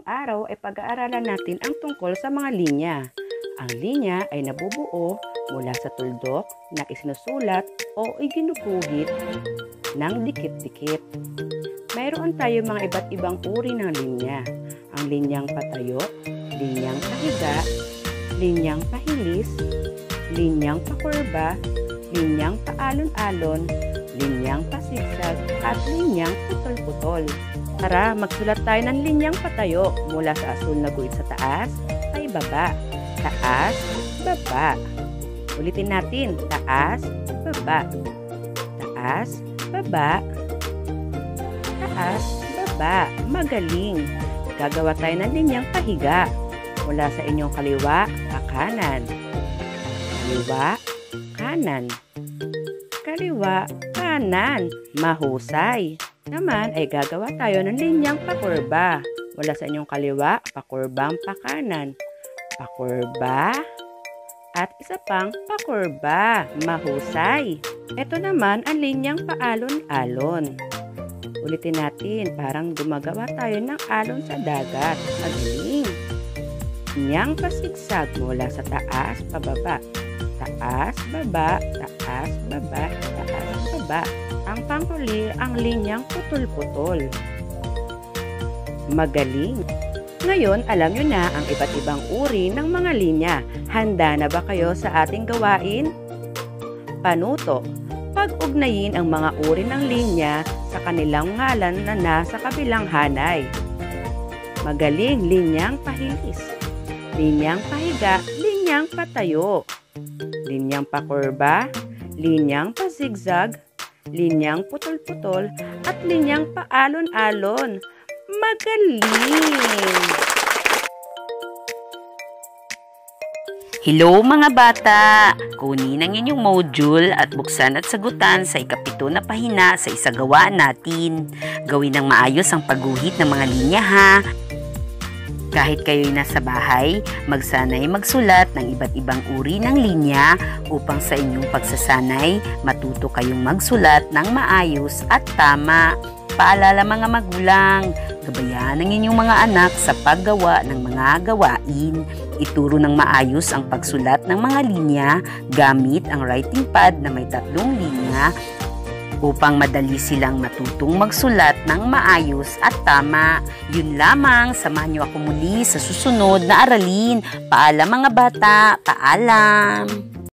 araw ay pag-aaralan natin ang tungkol sa mga linya. Ang linya ay nabubuo mula sa tuldok na isinusulat o iginuguhit ng dikit-dikit. Mayroon tayo mga iba't ibang uri ng linya. Ang linyang patayo, linyang pahiga, linyang pahilis, linyang pakurba, linyang paalon-alon, linyang pasigsag, at linyang putol-putol. Tara, magsulat tayo ng linyang patayo mula sa asul na guhit sa taas ay baba. Taas, baba. Ulitin natin. Taas, baba. Taas, baba. Taas, baba. Magaling. Gagawa tayo ng linyang pahiga. Mula sa inyong kaliwa, kanan. Kaliwa, kanan. Kaliwa, kanan. Mahusay. Naman ay gagawa tayo ng linyang pakurba. Mula sa inyong kaliwa, pakurbang pakanan. Pakurba. At isa pang pakurba. Mahusay. Ito naman ang linyang paalon-alon. Ulitin natin, parang gumagawa tayo ng alon sa dagat. Magaling. Linyang pasigsag mula sa taas, pababa. Taas, baba, taas, baba, taas, baba. Ang panghuli, ang linyang putol-putol. Magaling! Ngayon, alam nyo na ang iba't ibang uri ng mga linya. Handa na ba kayo sa ating gawain? Panuto. Pag-ugnayin ang mga uri ng linya sa kanilang ngalan na nasa kabilang hanay. Magaling! Linyang pahilis. Linyang pahiga, linyang patayo. Linyang pakurba, linyang pasigzag, linyang putol-putol, at linyang paalon-alon. Magaling! Hello mga bata! Kunin ang inyong module at buksan at sagutan sa ikapito na pahina sa isagawa natin. Gawin ng maayos ang pagguhit ng mga linya ha! Kahit kayo'y nasa bahay, magsanay magsulat ng iba't ibang uri ng linya upang sa inyong pagsasanay, matuto kayong magsulat ng maayos at tama. Paalala mga magulang, gabayan ang inyong mga anak sa paggawa ng mga gawain. Ituro ng maayos ang pagsulat ng mga linya gamit ang writing pad na may 3 linya upang madali silang matutong magsulat ng maayos at tama. Yun lamang, samahan niyo ako muli sa susunod na aralin. Paalam mga bata, paalam!